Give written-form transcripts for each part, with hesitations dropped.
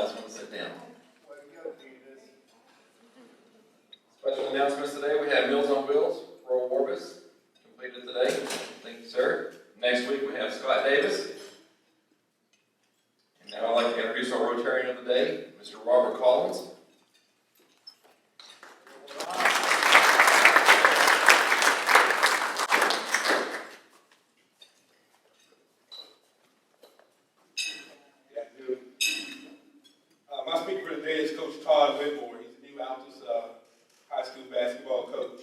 last one to sit down. Special announcements today. We have Meals on Wheels, Royal Orbis, completed today. Thank you, sir. Next week we have Scott Davis. And now I'd like to introduce our Rotarian of the day, Mr. Robert Collins. My speaker for today is Coach Todd Whittemore. He's the new Altus high school basketball coach.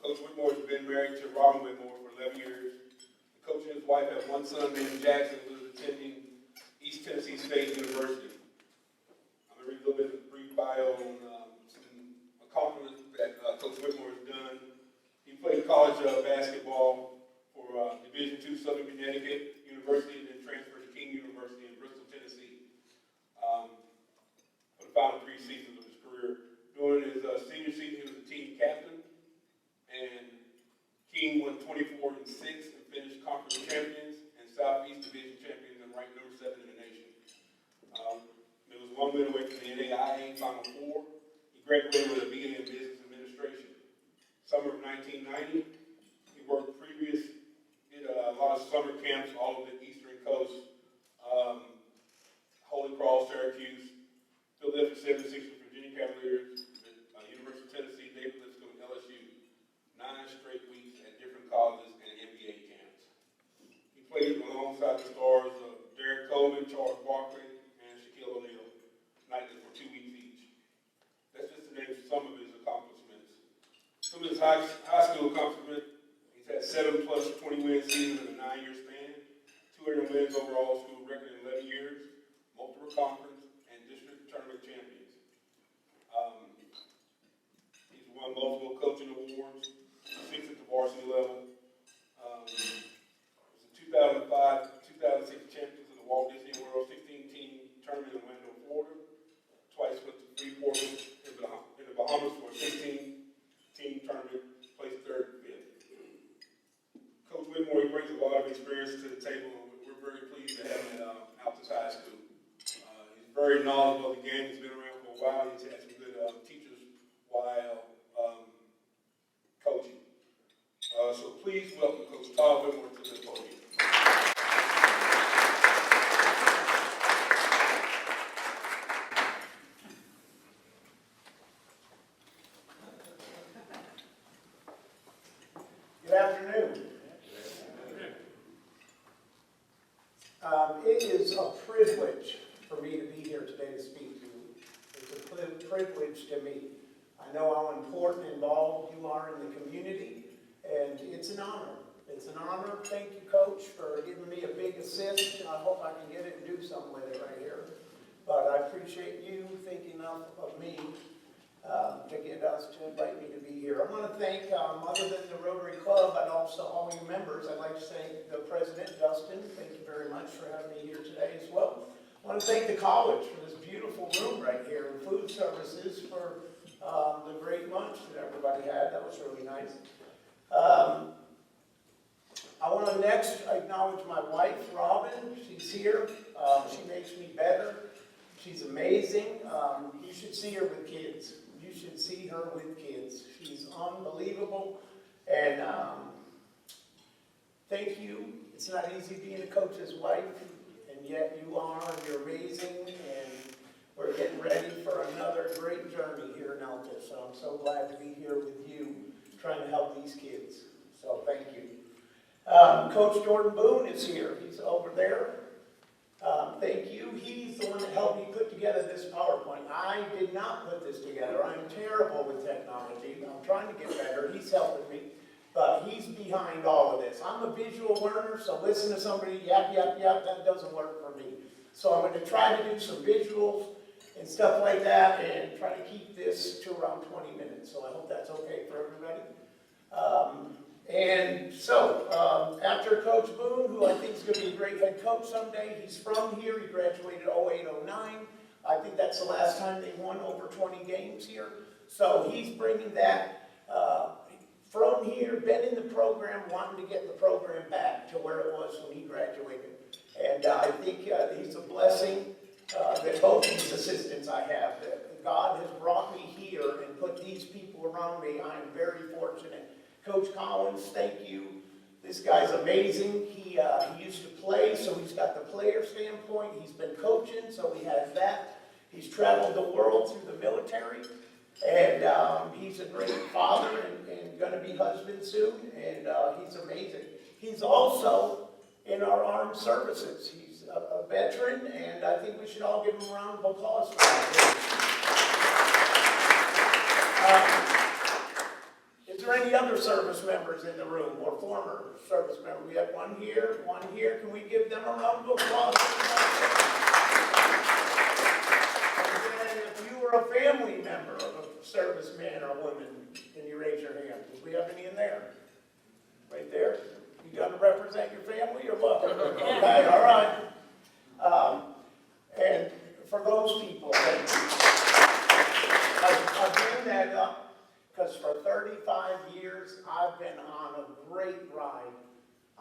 Coach Whittemore has been married to Robin Whittemore for 11 years. The coach and his wife have one son named Jackson who is attending East Tennessee State University. I'm going to read a little bit of a brief bio on some accomplishments that Coach Whittemore has done. He played college basketball for Division II Southern Connecticut University and then transferred to King University in Bristol, Tennessee. For the final 3 seasons of his career. During his senior season, he was the team captain, and King won 24-6 and finished conference champions and Southeast Division champions and ranked number 7 in the nation. It was 1 win away from the NAIA Final Four. He graduated with a BA in Business Administration. Summer of 1990, he worked did a lot of summer camps all over the Eastern Coast. Holy Cross, Syracuse, Philadelphia 76ers, Virginia Cavaliers, University of Tennessee, David Lipscomb, LSU. 9 straight weeks at different colleges and NBA camps. He played alongside the stars of Derek Coleman, Charles Barkley, and Shaquille O'Neal, nightly for 2 weeks each. That's just to name some of his accomplishments. Some of his high school accomplishments, he's had 7+ 20-win seasons in a 9-year span, 200 wins overall school record in 11 years, multiple conference and district tournament champions. He's won multiple coaching awards, 6 at the varsity level. Was the 2005-2006 champions of the Walt Disney World 16-team tournament in Orlando, Florida. Twice went to Freeport in the Bahamas for a 16-team tournament, placed 3rd and 5th. Coach Whittemore, he brings a lot of experience to the table, and we're very pleased to have him at Altus High School. He's very knowledgeable of the game. He's been around for a while. He's had some good teachers while coaching. So please welcome Coach Todd Whittemore to the podium. Good afternoon. It is a privilege for me to be here today to speak to you. It's a privilege to me. I know how important and involved you are in the community, and it's an honor. It's an honor. Thank you, Coach, for giving me a big assist. I hope I can get it and do something with it right here. But I appreciate you thinking of me to get us to invite me to be here. I want to thank, other than the Rotary Club, but also all you members. I'd like to thank the President, Dustin. Thank you very much for having me here today as well. I want to thank the college for this beautiful room right here, and food services for the great lunch that everybody had. That was really nice. I want to next acknowledge my wife, Robin. She's here. She makes me better. She's amazing. You should see her with kids. You should see her with kids. She's unbelievable. And thank you. It's not easy being a coach's wife, and yet you are. You're amazing, and we're getting ready for another great journey here in Altus. So I'm so glad to be here with you, trying to help these kids. So thank you. Coach Jordan Boone is here. He's over there. Thank you. He's the one that helped me put together this PowerPoint. I did not put this together. I'm terrible with technology. I'm trying to get better. He's helping me. But he's behind all of this. I'm a visual learner, so listen to somebody, yap, yap, yap, that doesn't work for me. So I'm going to try to do some visuals and stuff like that and try to keep this to around 20 minutes. So I hope that's okay for everybody. After Coach Boone, who I think is going to be a great head coach someday, he's from here. He graduated 08-09. I think that's the last time they won over 20 games here. So he's bringing that from here, been in the program, wanting to get the program back to where it was when he graduated. And I think he's a blessing that both connections I have. That God has brought me here and put these people around me. I am very fortunate. Coach Collins, thank you. This guy's amazing. He used to play, so he's got the player standpoint. He's been coaching, so he has that. He's traveled the world through the military, and he's a great father and going to be husband soon, and he's amazing. He's also in our armed services. He's a veteran, and I think we should all give him a round of applause for that. Is there any other service members in the room or former service members? We have one here, one here. Can we give them a round of applause? And if you were a family member of a serviceman or woman, can you raise your hand? Do we have any in there? Right there? You got to represent your family or what? Okay, all right. And for those people, I bring that up because for 35 years, I've been on a great ride.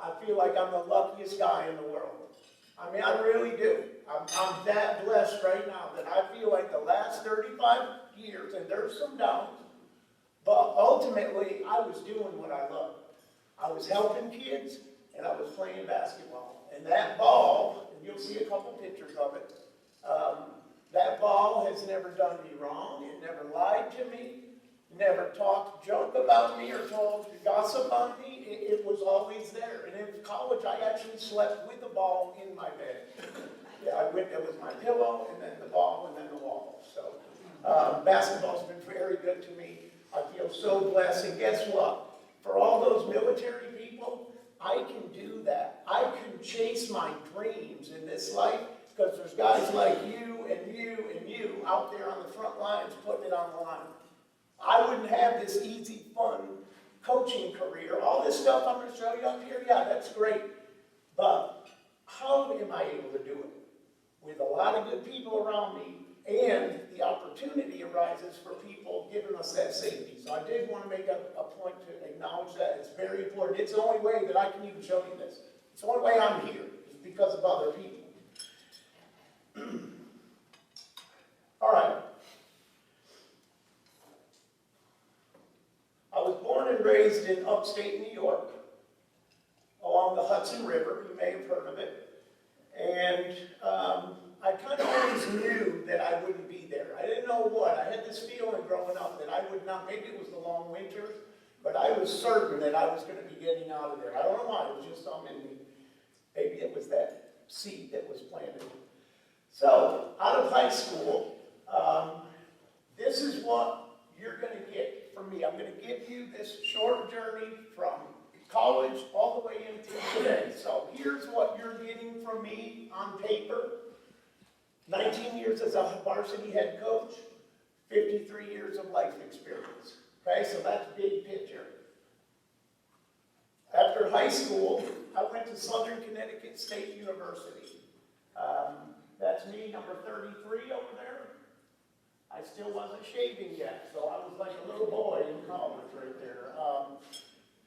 I feel like I'm the luckiest guy in the world. I mean, I really do. I'm that blessed right now that I feel like the last 35 years, and there's some downs, but ultimately, I was doing what I loved. I was helping kids, and I was playing basketball. And that ball, and you'll see a couple pictures of it, that ball has never done me wrong. It never lied to me, never talked junk about me or told gossip on me. It was always there. And in college, I actually slept with the ball in my bed. Yeah, it was my pillow, and then the ball, and then the wall. So basketball's been very good to me. I feel so blessed. And guess what? For all those military people, I can do that. I can chase my dreams in this life because there's guys like you and you and you out there on the front lines putting it on the line. I wouldn't have this easy, fun coaching career. All this stuff I'm going to show you up here, yeah, that's great. But how am I able to do it? With a lot of good people around me, and the opportunity arises for people giving us that safety. So I did want to make a point to acknowledge that. It's very important. It's the only way that I can even show you this. It's the only way I'm here is because of other people. All right. I was born and raised in upstate New York, along the Hudson River. You may have heard of it. And I kind of always knew that I wouldn't be there. I didn't know what. I had this feeling growing up that I would not, maybe it was the long winters, but I was certain that I was going to be getting out of there. I don't know why, it was just something in me. Maybe it was that seed that was planted. So, out of high school, this is what you're going to get from me. I'm going to give you this short journey from college all the way into today. So here's what you're getting from me on paper. 19 years as a varsity head coach, 53 years of life experience. Okay, so that's big picture. After high school, I went to Southern Connecticut State University. That's me, number 33 over there. I still wasn't shaving yet, so I was like a little boy in college right there.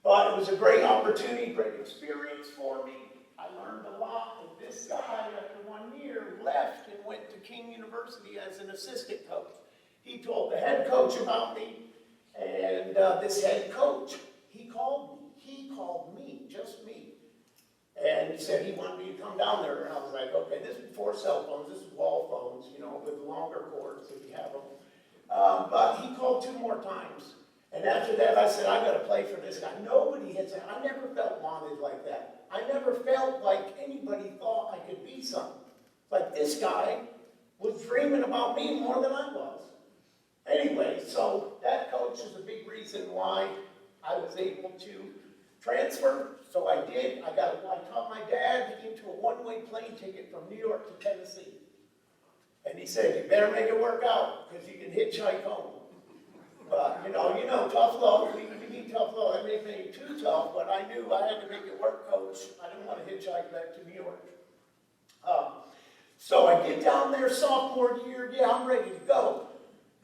But it was a great opportunity, great experience for me. I learned a lot. And this guy, after 1 year, left and went to King University as an assistant coach. He told the head coach about me, and this head coach, he called me, just me. And he said he wanted me to come down there, and I was like, okay, this is before cell phones, this is wall phones, you know, with longer cords if you have them. But he called 2 more times. And after that, I said, I got to play for this guy. Nobody had said, I never felt wanted like that. I never felt like anybody thought I could be something. Like this guy was dreaming about me more than I was. Anyway, so that coach is a big reason why I was able to transfer. So I did. I taught my dad into a one-way plane ticket from New York to Tennessee. And he said, you better make it work out because you can hitchhike home. But, you know, tough love. We need tough love. I didn't make it too tough, but I knew I had to make it work, Coach. I didn't want to hitchhike back to New York. So I get down there sophomore year. Yeah, I'm ready to go.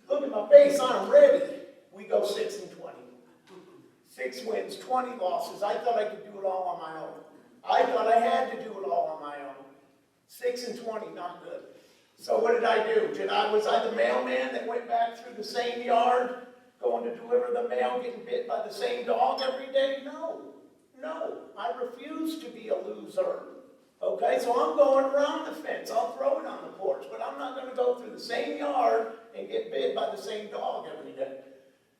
Look at my face. I'm ready. We go 6-20. 6 wins, 20 losses. I thought I could do it all on my own. I thought I had to do it all on my own. 6-20, not good. So what did I do? Was I the mailman that went back through the same yard, going to deliver the mail, getting bit by the same dog every day? No. I refuse to be a loser. Okay, so I'm going around the fence. I'll throw it on the porch, but I'm not going to go through the same yard and get bit by the same dog every day.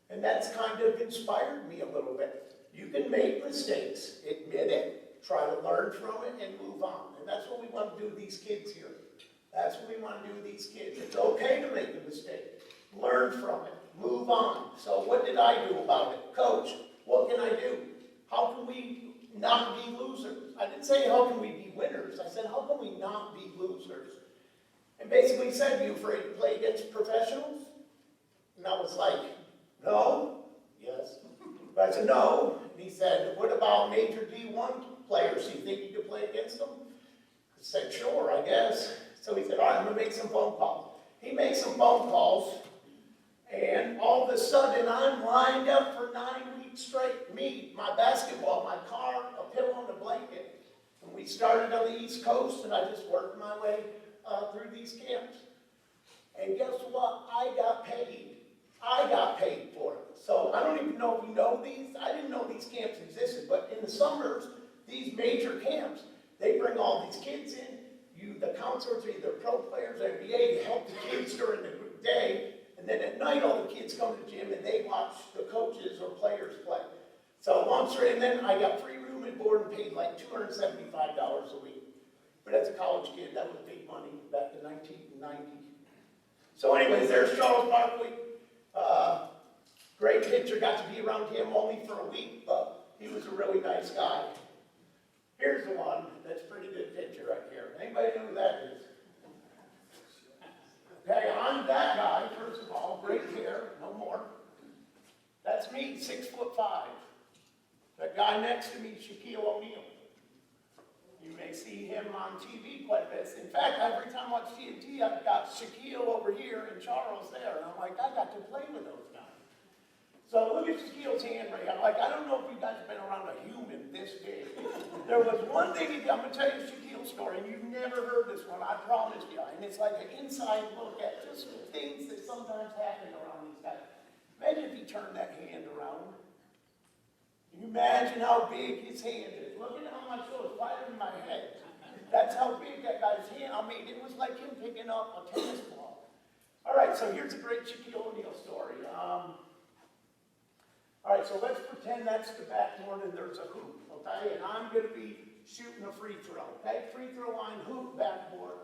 And that's kind of inspired me a little bit. You can make mistakes, admit it, try to learn from it, and move on. And that's what we want to do with these kids here. That's what we want to do with these kids. It's okay to make a mistake. Learn from it. Move on. So what did I do about it? Coach, what can I do? How can we not be losers? I didn't say how can we be winners. I said how can we not be losers? And basically said, are you afraid to play against professionals? And I was like, no. Yes. But I said, no. And he said, what about major D1 players? Do you think you could play against them? I said, sure, I guess. So he said, all right, I'm going to make some phone calls. He makes some phone calls, and all of a sudden, I'm lined up for 9 weeks straight. Me, my basketball, my car, a pillow, and a blanket. And we started on the East Coast, and I just worked my way through these camps. And guess what? I got paid. I got paid for it. So I don't even know if you know these. I didn't know these camps existed, but in the summers, these major camps, they bring all these kids in. The counselors, either pro players or NBA, to help the kids during the day, and then at night all the kids come to the gym and they watch the coaches or players play. So and then I got free room and board and paid like $275 a week. But as a college kid, that was big money back in 1990. So anyways, there's Charles Barkley. Great pitcher, got to be around him only for a week, but he was a really nice guy. Here's the one that's a pretty good picture right here. Anybody know who that is? Okay, I'm that guy, first of all. Great hair, no more. That's me, 6'5". That guy next to me, Shaquille O'Neal. You may see him on TV quite a bit. In fact, every time I watch TNT, I've got Shaquille over here and Charles there. And I'm like, I got to play with those guys. So look at Shaquille's hand right here. I don't know if you guys have been around a human this big. There was one thing, I'm going to tell you Shaquille's story, and you've never heard this one, I promise you. And it's like an inside look at just things that sometimes happen around these guys. Imagine if he turned that hand around. Can you imagine how big his hand is? Look at how my shoulder's wider than my head. That's how big that guy's hand. I mean, it was like him picking up a tennis ball. All right, so here's a great Shaquille O'Neal story. All right, so let's pretend that's the backboard and there's a hoop, okay? And I'm going to be shooting a free throw, okay? Free throw line, hoop, backboard.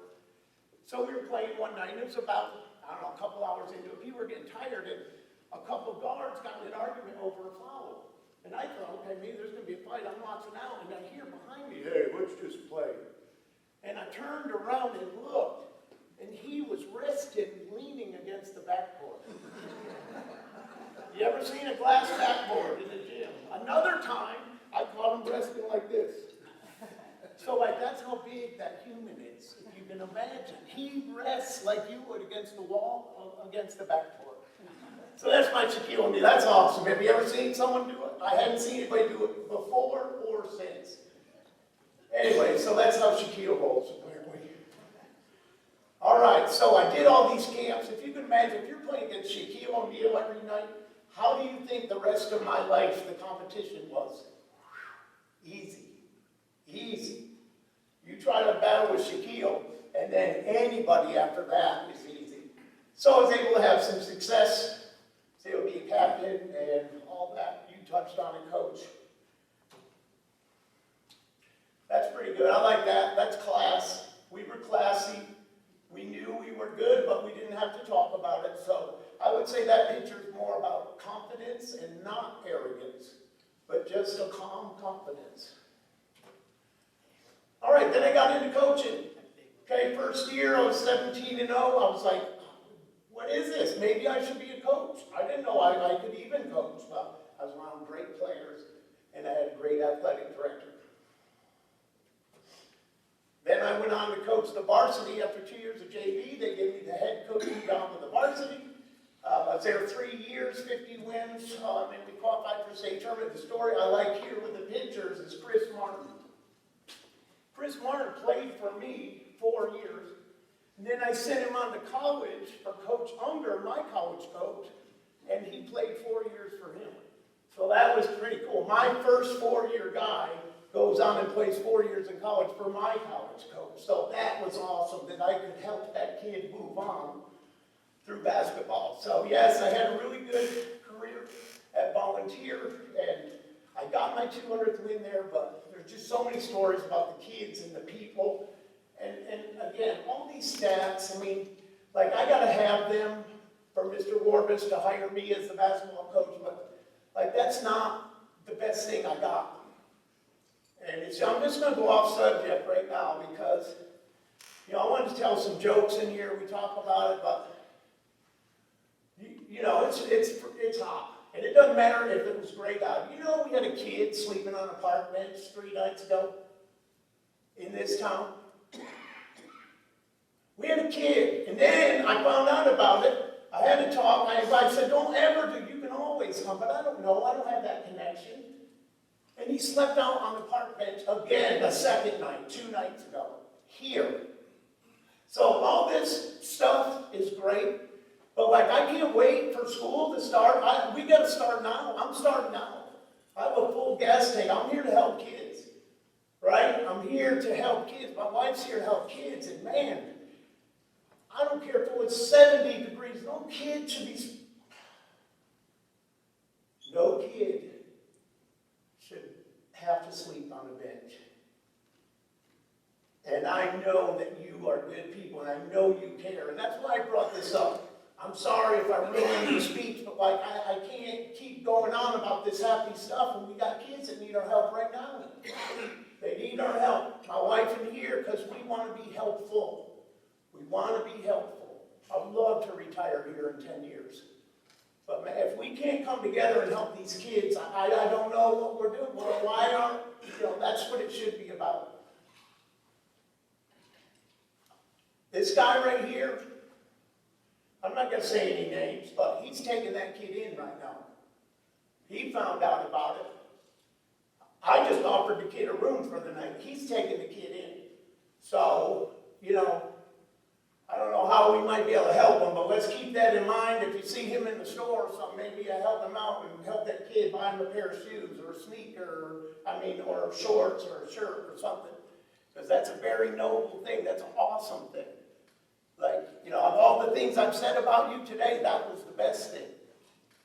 So we were playing one night, and it was about, I don't know, a couple hours into it. People were getting tired, and a couple guards got in an argument over a foul. And I thought, okay, maybe there's going to be a fight. I'm watching out, and I hear behind me, hey, let's just play. And I turned around and looked, and he was resting, leaning against the backboard. You ever seen a glass backboard in the gym? Another time, I caught him resting like this. So that's how big that human is, if you can imagine. He rests like you would against the wall, against the backboard. So that's my Shaquille O'Neal. That's awesome. Have you ever seen someone do it? I hadn't seen anybody do it before or since. Anyway, so that's how Shaquille rolls, apparently. All right, so I did all these camps. If you can imagine, if you're playing against Shaquille O'Neal every night, how do you think the rest of my life the competition was? Easy. Easy. You try to battle with Shaquille, and then anybody after that is easy. So I was able to have some success, was able to be a captain, and all that you touched on it, Coach. That's pretty good. I like that. That's class. We were classy. We knew we were good, but we didn't have to talk about it. So I would say that picture is more about confidence and not arrogance, but just a calm confidence. All right, then I got into coaching. Okay, first year I was 17-0. I was like, what is this? Maybe I should be a coach. I didn't know I could even coach. Well, I was around great players, and I had a great athletic director. Then I went on to coach the varsity. After 2 years of JV, they gave me the head coaching down to the varsity. I was there 3 years, 50 wins, and we qualified for state tournament. The story I like here with the pictures is Chris Martin. Chris Martin played for me 4 years. And then I sent him on to college for Coach Unger, my college coach, and he played 4 years for him. So that was pretty cool. My first 4-year guy goes on and plays 4 years in college for my college coach. So that was awesome that I could help that kid move on through basketball. So yes, I had a really good career at Volunteer, and I got my 200th win there, but there's just so many stories about the kids and the people. And again, all these stats, I mean, like I gotta have them for Mr. Warbus to hire me as the basketball coach, but like that's not the best thing I got. And I'm just gonna go off subject right now because, you know, I wanted to tell some jokes in here, we talk about it, but you know, it's hot. And it doesn't matter if it was gray out. You know, we had a kid sleeping on a park bench 3 nights ago in this town. We had a kid, and then I found out about it. I had to talk. I said, don't ever do, you can always come, but I don't know. I don't have that connection. And he slept out on the park bench again the second night, 2 nights ago, here. So all this stuff is great, but like I can't wait for school to start. We got to start now. I'm starting now. I have a full gas tank. I'm here to help kids, right? I'm here to help kids. My wife's here to help kids, and man, I don't care if it was 70 degrees. No kid should have to sleep on a bench. And I know that you are good people, and I know you care, and that's why I brought this up. I'm sorry if I ruined your speech, but like I can't keep going on about this happy stuff when we got kids that need our help right now. They need our help. My wife in here, because we want to be helpful. We want to be helpful. I'd love to retire here in 10 years. But man, if we can't come together and help these kids, I don't know what we're doing. Well, why aren't, that's what it should be about. This guy right here, I'm not going to say any names, but he's taking that kid in right now. He found out about it. I just offered the kid a room for the night. He's taking the kid in. So, I don't know how we might be able to help him, but let's keep that in mind. If you see him in the store or something, maybe I help him out and help that kid buy him a pair of shoes or a sneaker, or shorts or a shirt or something. Because that's a very noble thing. That's an awesome thing. Like, of all the things I've said about you today, that was the best thing.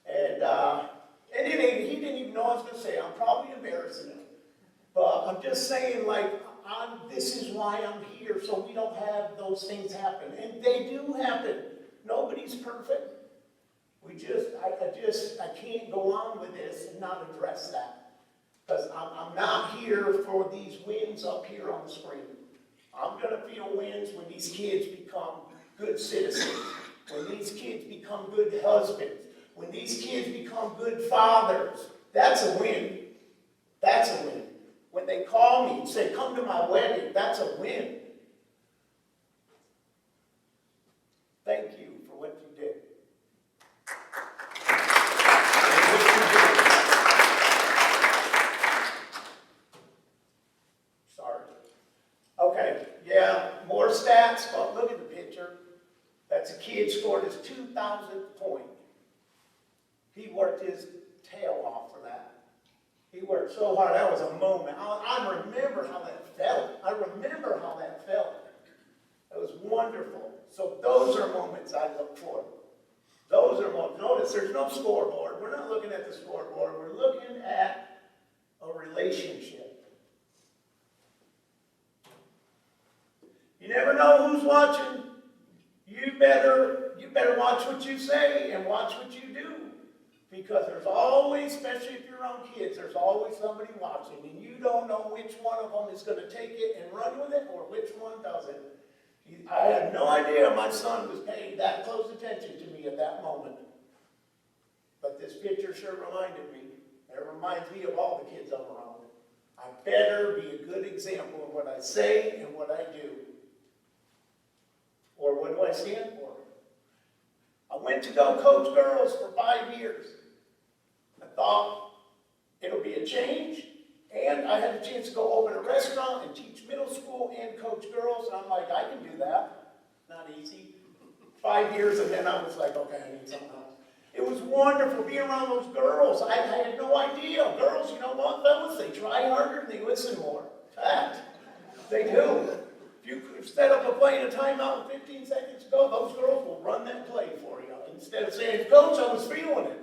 And he didn't even know I was going to say it. I'm probably embarrassing him. But I'm just saying, this is why I'm here, so we don't have those things happen. And they do happen. Nobody's perfect. I can't go on with this and not address that. Because I'm not here for these wins up here on the screen. I'm going to feel wins when these kids become good citizens, when these kids become good husbands, when these kids become good fathers. That's a win. That's a win. When they call me and say, come to my wedding, that's a win. Thank you for what you did. Sorry. Okay, yeah, more stats, but look at the picture. That's a kid scored his 2,000th point. He worked his tail off for that. He worked so hard. That was a moment. I remember how that felt. It was wonderful. So those are moments I look for. Those are moments. Notice there's no scoreboard. We're not looking at the scoreboard. We're looking at a relationship. You never know who's watching. You better watch what you say and watch what you do. Because there's always, especially if you're around kids, there's always somebody watching. And you don't know which one of them is going to take it and run with it or which one doesn't. I had no idea my son was paying that close attention to me at that moment. But this picture sure reminded me. It reminds me of all the kids I'm around. I better be a good example of what I say and what I do. Or what do I stand for? I went to go coach girls for 5 years. I thought it'll be a change, and I had a chance to go open a restaurant and teach middle school and coach girls, and I'm like, I can do that. Not not easy. 5 years, and then I was like, okay, I need something else. It was wonderful being around those girls. I had no idea. Girls, you know what, fellas? They try harder and they listen more. Fact. They do. If you set up a play in a timeout and 15 seconds ago, those girls will run that play for you. Instead of saying, Coach, I was feeling it.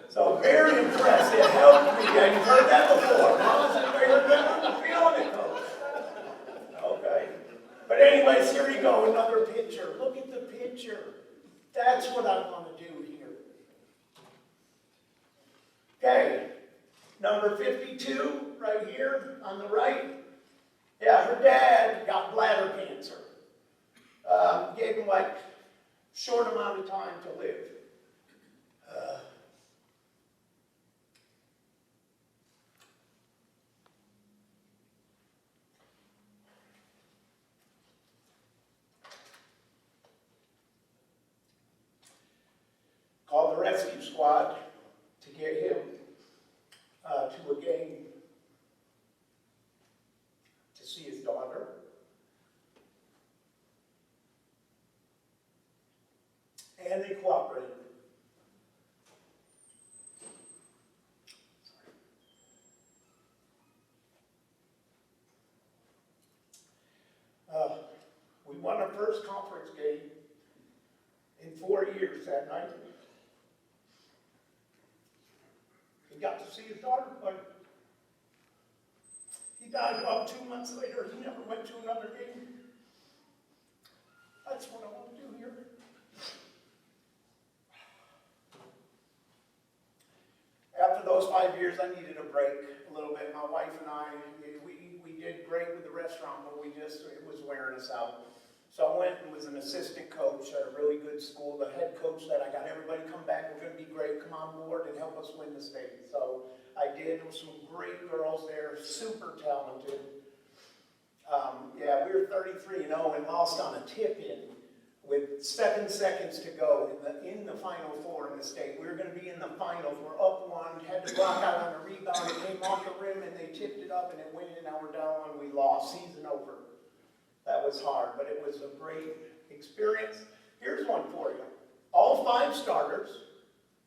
So very impressed. It helped me. Yeah, you've heard that before. Huh? Anybody heard that? I'm feeling it, Coach. Okay. But anyways, here you go. Another picture. Look at the picture. That's what I want to do here. Okay. Number 52, right here on the right. Yeah, her dad got bladder cancer. Gave him like short amount of time to live. Called the rescue squad to get him to a game to see his daughter. And they cooperated. We won our first conference game in 4 years that night. He got to see his daughter play. He died about 2 months later. He never went to another game. That's what I want to do here. After those 5 years, I needed a break a little bit. My wife and I, we did great with the restaurant, but it was wearing us out. So I went and was an assistant coach at a really good school. The head coach said, I got everybody come back, we're going to be great, come on board and help us win the state. So I did. There were some great girls there, super talented. Yeah, we were 33-0 and lost on a tip-in with 7 seconds to go in the Final Four in the state. We were going to be in the finals. We're up 1, had to block out on a rebound. It came off the rim and they tipped it up and it went in. Now we're down 1. We lost. Season over. That was hard, but it was a great experience. Here's one for you. All 5 starters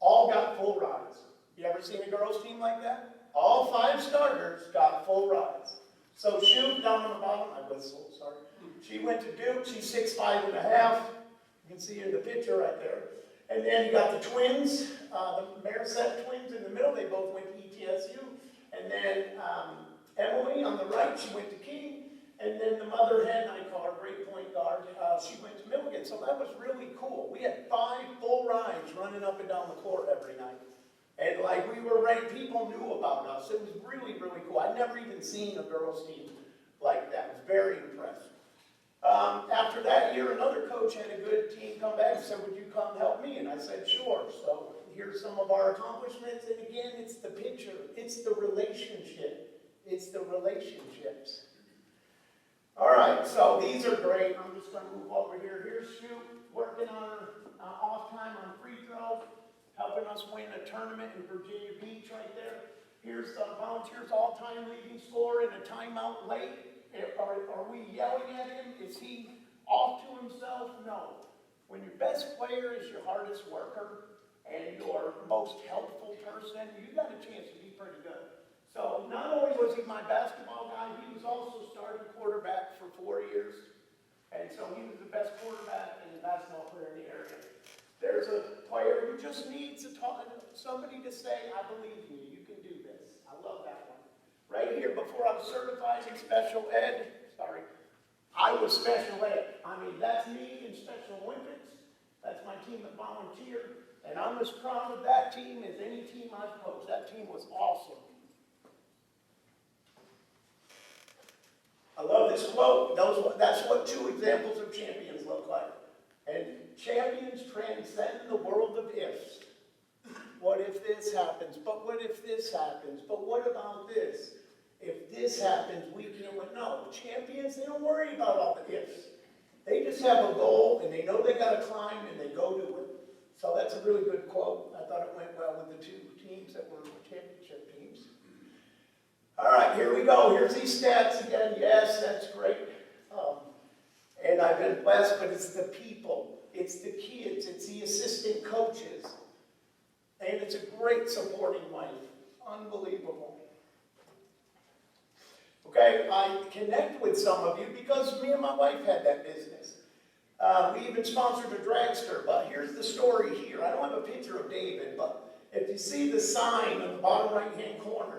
all got full rides. You ever seen a girls' team like that? All 5 starters got full rides. So Shoot down on the bottom, I whistled, sorry. She went to Duke, she's 6'5 and a half. You can see her in the picture right there. And then you got the twins, the Marisette twins in the middle, they both went to ETSU. And then Emily on the right, she went to King. And then the mother hen, I call her great point guard, she went to Milligan. So that was really cool. We had 5 full rides running up and down the court every night. And like we were right, people knew about us. It was really, really cool. I'd never even seen a girls' team like that. I was very impressed. After that year, another coach had a good team come back and said, would you come help me? And I said, sure. So here's some of our accomplishments. And again, it's the picture. It's the relationship. It's the relationships. All right, so these are great. I'm just going to move over here. Here's Shoot working on her off time on free throw, helping us win a tournament in Virginia Beach right there. Here's the volunteers all-time leading scorer in a timeout late. Are we yelling at him? Is he off to himself? No. When your best player is your hardest worker and your most helpful person, you got a chance to be pretty good. So not only was he my basketball guy, he was also starting quarterback for 4 years. And so he was the best quarterback and basketball player in the area. There's a player who just needs somebody to say, I believe in you, you can do this. I love that one. Right here, before I was certified in special ed, I was special ed. I mean, that's me in Special Olympics. That's my team that volunteered. And I'm as proud of that team as any team I've coached. That team was awesome. I love this quote. That's what 2 examples of champions look like. And champions transcend the world of ifs. What if this happens? But what if this happens? But what about this? If this happens, we can win. No, champions, they don't worry about all the ifs. They just have a goal, and they know they got to climb, and they go do it. So that's a really good quote. I thought it went well with the 2 teams that were championship teams. All right, here we go. Here's these stats again. Yes, that's great. And I've been blessed, but it's the people, it's the kids, it's the assistant coaches. And it's a great supporting life. Unbelievable. Okay, I connect with some of you because me and my wife had that business. We even sponsored a dragster, but here's the story here. I don't have a picture of David, but if you see the sign on the bottom right-hand corner,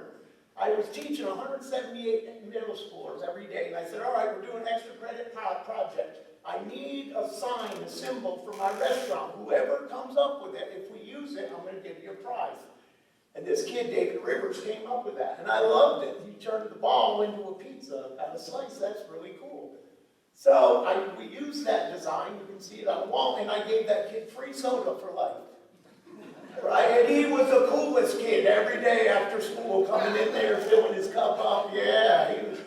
I was teaching 178 middle schoolers every day, and I said, all right, we're doing an extra credit project. I need a sign, a symbol for my restaurant. Whoever comes up with it, if we use it, I'm going to give you a prize. And this kid, David Rivers, came up with that, and I loved it. He turned the ball into a pizza and a slice. That's really cool. So we used that design. You can see it on the wall, and I gave that kid free soda for life. Right? And he was the coolest kid every day after school, coming in there, filling his cup up. Yeah, he was.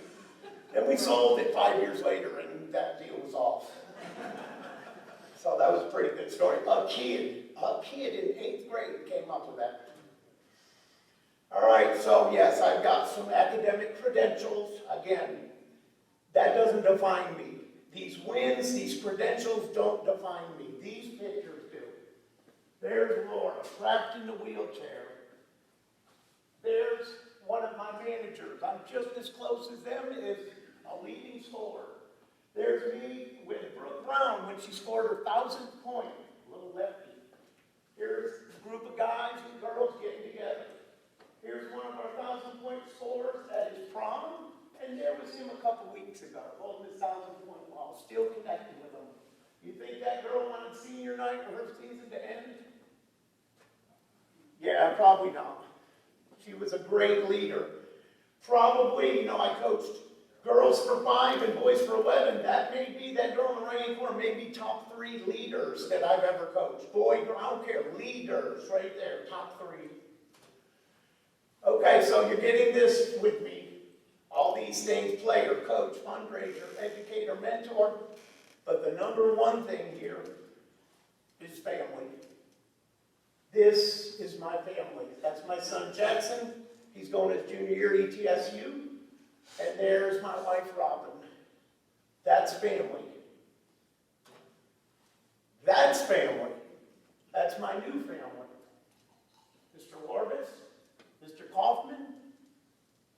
And we sold it 5 years later, and that deal was off. So that was a pretty good story. A kid in 8th grade came up with that. All right, so yes, I've got some academic credentials. Again, that doesn't define me. These wins, these credentials don't define me. These pictures do. There's Laura, trapped in the wheelchair. There's one of my managers. I'm just as close as them as a leading scorer. There's me with Brooke Brown when she scored her 1,000th point, little lefty. Here's a group of guys and girls getting together. Here's one of our 1,000-point scorers at his prom, and there was him a couple weeks ago, holding his 1,000-point ball, still connecting with him. You think that girl wanted senior night for her season to end? Yeah, probably not. She was a great leader. Probably, I coached girls for 5 and boys for 11. That may be, that girl in the right-hand corner may be top 3 leaders that I've ever coached. Boy, girl, I don't care, leaders right there, top 3. Okay, so you're getting this with me. All these things, player, coach, fundraiser, educator, mentor. But the number one thing here is family. This is my family. That's my son Jackson. He's going his junior year at ETSU. And there's my wife Robin. That's family. That's family. That's my new family. Mr. Warbis, Mr. Kaufman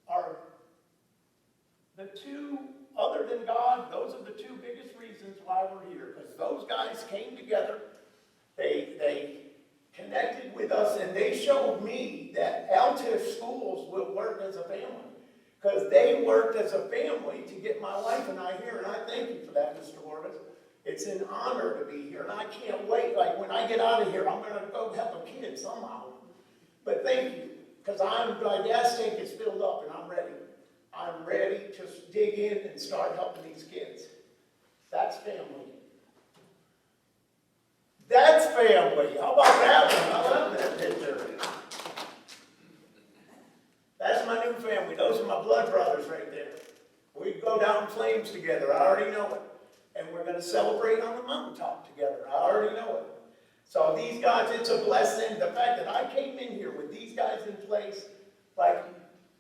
are the two, other than God, those are the 2 biggest reasons why we're here. Because those guys came together, they connected with us, and they showed me that Altus schools will work as a family. Because they worked as a family to get my wife and I here, and I thank you for that, Mr. Warbis. It's an honor to be here, and I can't wait. Like, when I get out of here, I'm going to go help a kid somehow. But thank you. Because my gas tank is filled up and I'm ready. I'm ready to dig in and start helping these kids. That's family. That's family. How about that one? I love that picture. That's my new family. Those are my blood brothers right there. We go down in flames together. I already know it. And we're going to celebrate on the mountaintop together. I already know it. So these guys, it's a blessing. The fact that I came in here with these guys in place, like,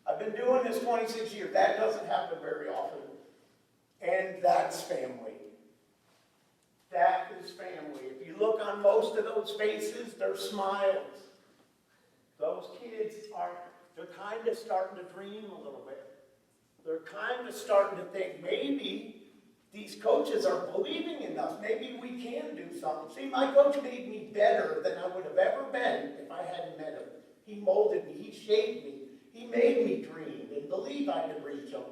I've been doing this 26 years. That doesn't happen very often. And that's family. That is family. If you look on most of those faces, they're smiles. Those kids they're kind of starting to dream a little bit. They're kind of starting to think, maybe these coaches are believing in us. Maybe we can do something. See, my coach made me better than I would have ever been if I hadn't met him. He molded me. He shaped me. He made me dream and believe I could reach them.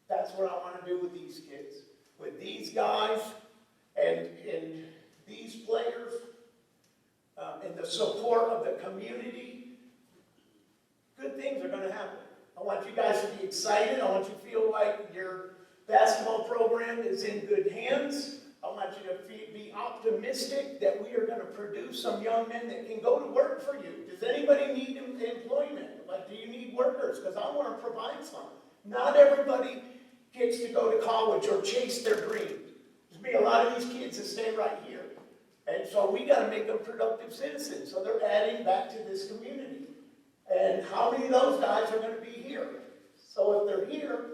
That's what I want to do with these kids. With these guys and these players and the support of the community, good things are going to happen. I want you guys to be excited. I want you to feel like your basketball program is in good hands. I want you to be optimistic that we are going to produce some young men that can go to work for you. Does anybody need employment? Like, do you need workers? Because I want to provide some. Not everybody gets to go to college or chase their dream. There's be a lot of these kids that stay right here. And so we got to make them productive citizens. So they're adding back to this community. And how many of those guys are going to be here? So if they're here,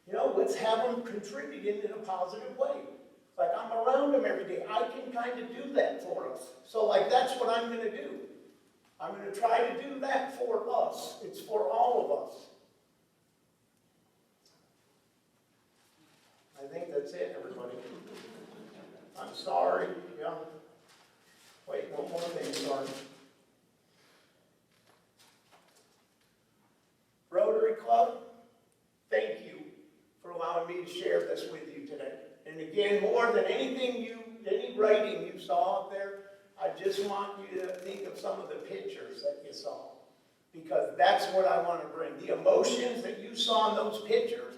You know, let's have them contributing in a positive way. Like, I'm around them every day. I can kind of do that for us. So, like, that's what I'm going to do. I'm going to try to do that for us. It's for all of us. I think that's it, everybody. I'm sorry. Yeah. Wait, one more thing, sorry. Rotary Club, thank you for allowing me to share this with you today. And again, more than anything any writing you saw up there, I just want you to think of some of the pictures that you saw. Because that's what I want to bring. The emotions that you saw in those pictures,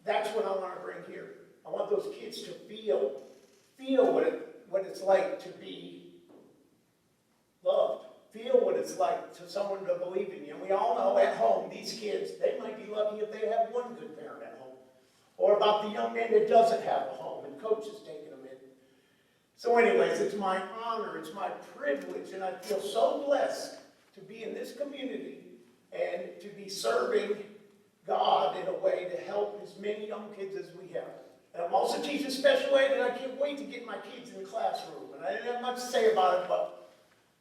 that's what I want to bring here. I want those kids to feel what it's like to be loved. Feel what it's like to someone to believe in you. And we all know at home, these kids, they might be lucky if they have one good parent at home. Or about the young man that doesn't have a home and coach is taking them in. So anyways, it's my honor, it's my privilege, and I feel so blessed to be in this community and to be serving God in a way to help as many young kids as we have. And I'm also teaching special ed, and I can't wait to get my kids in the classroom. And I didn't have much to say about it, but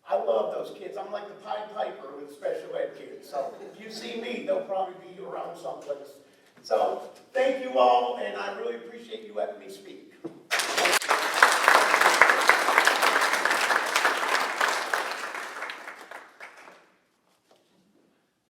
I love those kids. I'm like the Pied Piper with special ed kids. So if you see me, they'll probably be around someplace. So thank you all, and I really appreciate you letting me speak.